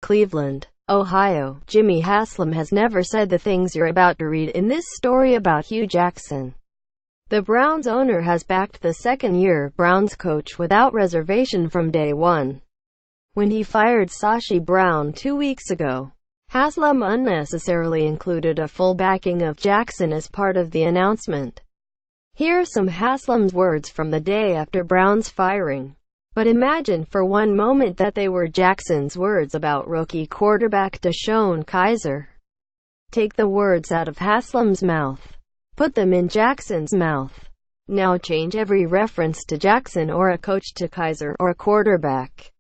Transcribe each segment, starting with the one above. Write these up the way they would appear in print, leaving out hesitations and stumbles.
Cleveland, Ohio. Jimmy Haslam has never said the things you're about to read in this story about Hugh Jackson. The Browns owner has backed the second-year Browns coach without reservation from day one. When he fired Sashi Brown 2 weeks ago, Haslam unnecessarily included a full backing of Jackson as part of the announcement. Here are some Haslam's words from the day after Brown's firing. But imagine for one moment that they were Jackson's words about rookie quarterback DeShone Kizer. Take the words out of Haslam's mouth. Put them in Jackson's mouth. Now change every reference to Jackson or a coach to Kizer or a quarterback.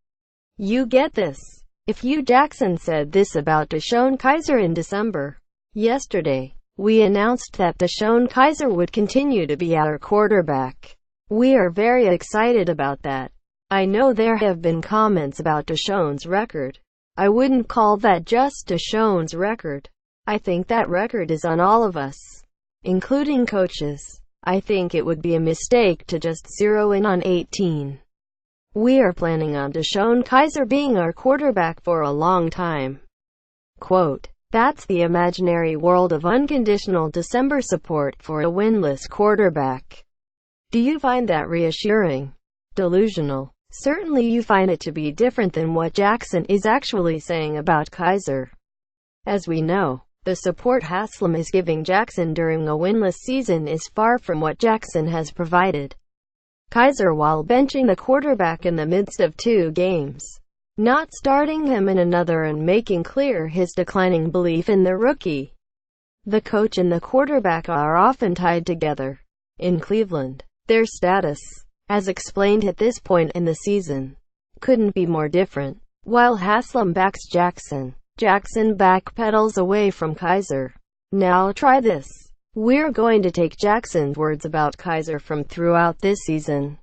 You get this. If Hugh Jackson said this about DeShone Kizer in December, yesterday, we announced that DeShone Kizer would continue to be our quarterback. We are very excited about that. I know there have been comments about DeShone's record. I wouldn't call that just DeShone's record. I think that record is on all of us, including coaches. I think it would be a mistake to just zero in on 18. We are planning on DeShone Kizer being our quarterback for a long time. Quote, that's the imaginary world of unconditional December support for a winless quarterback. Do you find that reassuring? Delusional? Certainly you find it to be different than what Jackson is actually saying about Kizer. As we know, the support Haslam is giving Jackson during a winless season is far from what Jackson has provided Kizer while benching the quarterback in the midst of 2 games, not starting him in another, and making clear his declining belief in the rookie. The coach and the quarterback are often tied together. In Cleveland, their status, as explained at this point in the season, couldn't be more different. While Haslam backs Jackson, Jackson backpedals away from Kizer. Now try this. We're going to take Jackson's words about Kizer from throughout this season,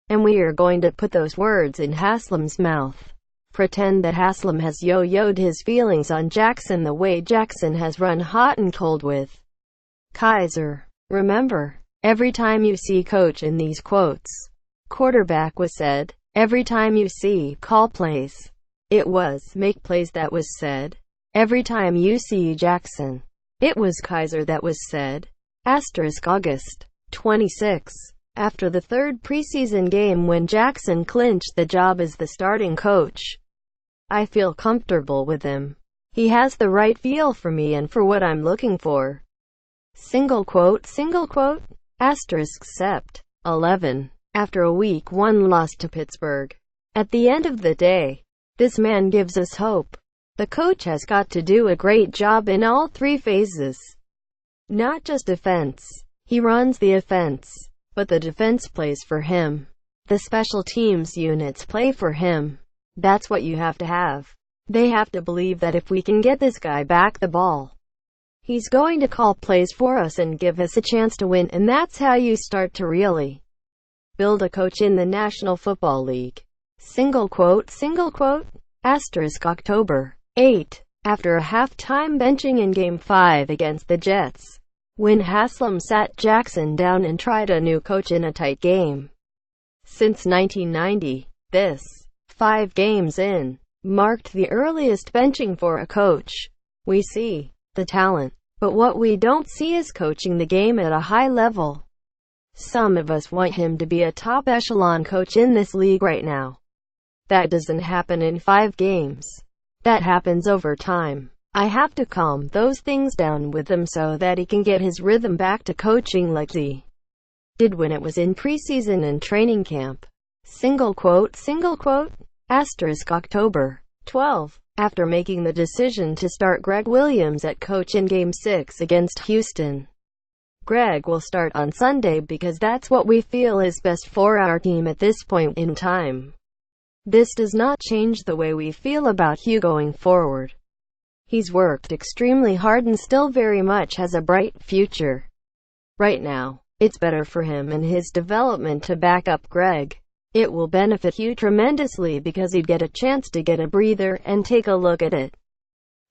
and we are going to put those words in Haslam's mouth. Pretend that Haslam has yo-yoed his feelings on Jackson the way Jackson has run hot and cold with Kizer. Remember, every time you see coach in these quotes, quarterback was said. Every time you see call plays, it was make plays that was said. Every time you see Jackson, it was Kizer that was said. August 26. After the 3rd preseason game when Jackson clinched the job as the starting coach, I feel comfortable with him. He has the right feel for me and for what I'm looking for. Single quote. Sept. 11. After a Week 1 loss to Pittsburgh. At the end of the day, this man gives us hope. The coach has got to do a great job in all 3 phases. Not just defense. He runs the offense, but the defense plays for him. The special teams units play for him. That's what you have to have. They have to believe that if we can get this guy back the ball, he's going to call plays for us and give us a chance to win, and that's how you start to really build a coach in the National Football League. Single quote. October 8. After a halftime benching in Game 5 against the Jets, when Haslam sat Jackson down and tried a new coach in a tight game. Since 1990, this, 5 games in, marked the earliest benching for a coach. We see the talent, but what we don't see is coaching the game at a high level. Some of us want him to be a top echelon coach in this league right now. That doesn't happen in 5 games. That happens over time. I have to calm those things down with him so that he can get his rhythm back to coaching like he did when it was in preseason and training camp. Single quote. October 12. After making the decision to start Greg Williams at coach in Game 6 against Houston, Greg will start on Sunday because that's what we feel is best for our team at this point in time. This does not change the way we feel about Hugh going forward. He's worked extremely hard and still very much has a bright future. Right now, it's better for him and his development to back up Greg. It will benefit Hugh tremendously because he'd get a chance to get a breather and take a look at it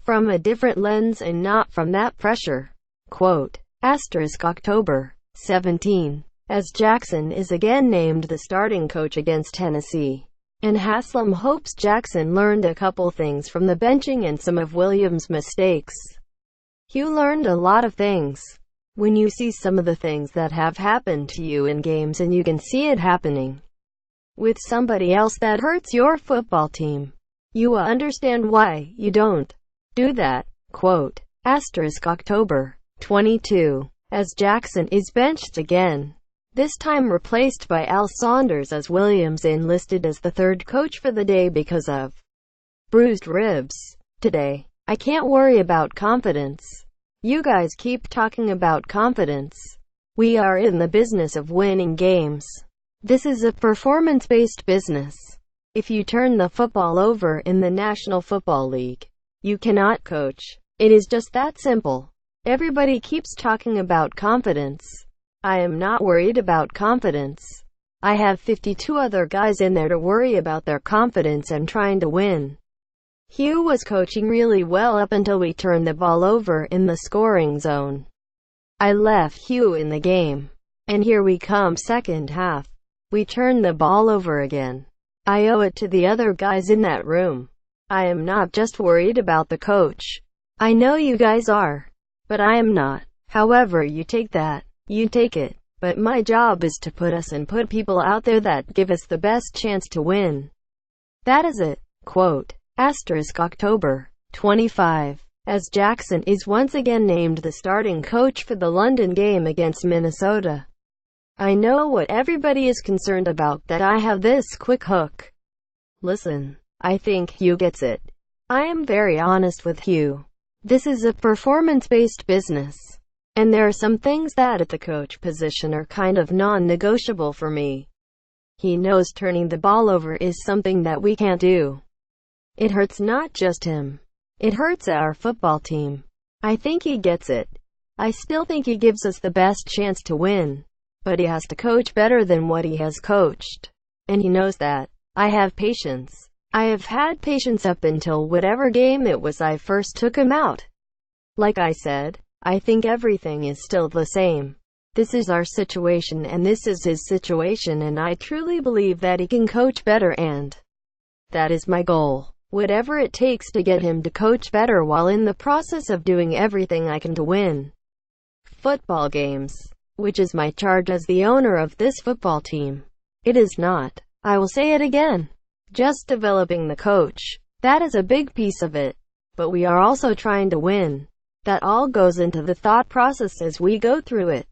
from a different lens and not from that pressure. Quote, October 17. as Jackson is again named the starting coach against Tennessee. And Haslam hopes Jackson learned a couple things from the benching and some of Williams' mistakes. Hugh learned a lot of things. When you see some of the things that have happened to you in games and you can see it happening with somebody else that hurts your football team, you will understand why you don't do that. Quote, October 22. As Jackson is benched again, this time replaced by Al Saunders as Williams enlisted as the third coach for the day because of bruised ribs. Today, I can't worry about confidence. You guys keep talking about confidence. We are in the business of winning games. This is a performance-based business. If you turn the football over in the National Football League, you cannot coach. It is just that simple. Everybody keeps talking about confidence. I am not worried about confidence. I have 52 other guys in there to worry about their confidence and trying to win. Hugh was coaching really well up until we turned the ball over in the scoring zone. I left Hugh in the game. And here we come second half. We turn the ball over again. I owe it to the other guys in that room. I am not just worried about the coach. I know you guys are. But I am not. However you take that, you take it. But my job is to put us and put people out there that give us the best chance to win. That is it. Quote, October 25. As Jackson is once again named the starting coach for the London game against Minnesota. I know what everybody is concerned about, that I have this quick hook. Listen, I think Hugh gets it. I am very honest with Hugh. This is a performance-based business. And there are some things that at the coach position are kind of non-negotiable for me. He knows turning the ball over is something that we can't do. It hurts not just him. It hurts our football team. I think he gets it. I still think he gives us the best chance to win. But he has to coach better than what he has coached. And he knows that. I have patience. I have had patience up until whatever game it was I first took him out. Like I said, I think everything is still the same. This is our situation and this is his situation, and I truly believe that he can coach better, and that is my goal. Whatever it takes to get him to coach better while in the process of doing everything I can to win football games, which is my charge as the owner of this football team. It is not, I will say it again, just developing the coach. That is a big piece of it. But we are also trying to win. That all goes into the thought process as we go through it.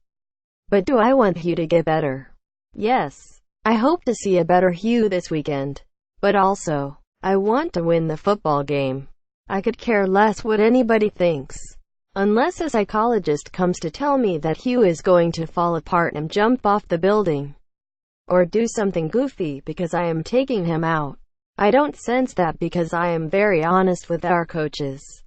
But do I want Hugh to get better? Yes. I hope to see a better Hugh this weekend. But also, I want to win the football game. I could care less what anybody thinks. Unless a psychologist comes to tell me that Hugh is going to fall apart and jump off the building. Or do something goofy because I am taking him out. I don't sense that because I am very honest with our coaches.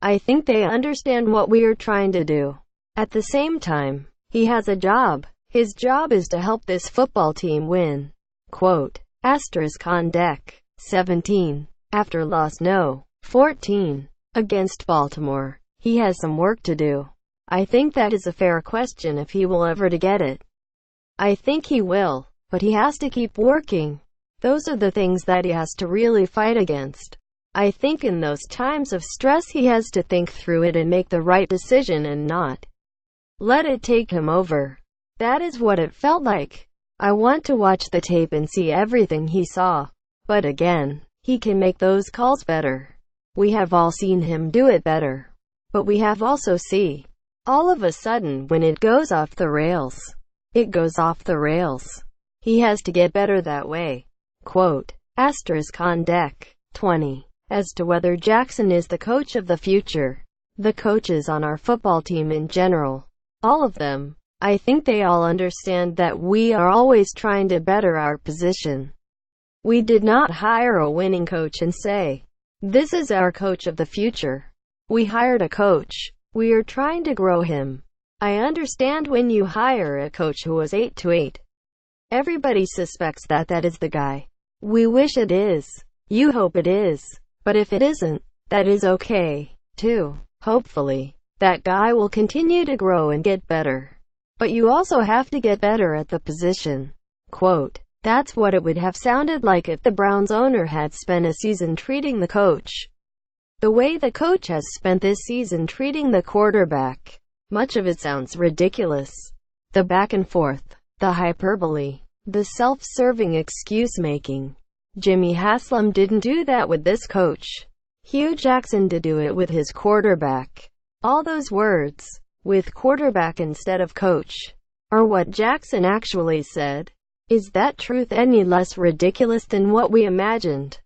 I think they understand what we are trying to do. At the same time, he has a job. His job is to help this football team win. Quote, on deck, 17. After loss no. 14. Against Baltimore, he has some work to do. I think that is a fair question if he will ever to get it. I think he will, but he has to keep working. Those are the things that he has to really fight against. I think in those times of stress he has to think through it and make the right decision and not let it take him over. That is what it felt like. I want to watch the tape and see everything he saw. But again, he can make those calls better. We have all seen him do it better. But we have also seen, all of a sudden when it goes off the rails, it goes off the rails. He has to get better that way. Quote, on deck, 20. As to whether Jackson is the coach of the future, the coaches on our football team in general, all of them, I think they all understand that we are always trying to better our position. We did not hire a winning coach and say, this is our coach of the future. We hired a coach. We are trying to grow him. I understand when you hire a coach who was 8-8. Everybody suspects that that is the guy. We wish it is. You hope it is. But if it isn't, that is okay, too. Hopefully, that guy will continue to grow and get better. but you also have to get better at the position. Quote, that's what it would have sounded like if the Browns owner had spent a season treating the coach the way the coach has spent this season treating the quarterback. Much of it sounds ridiculous. The back and forth, the hyperbole, the self-serving excuse-making. Jimmy Haslam didn't do that with this coach. Hugh Jackson did do it with his quarterback. All those words, with quarterback instead of coach, are what Jackson actually said. Is that truth any less ridiculous than what we imagined?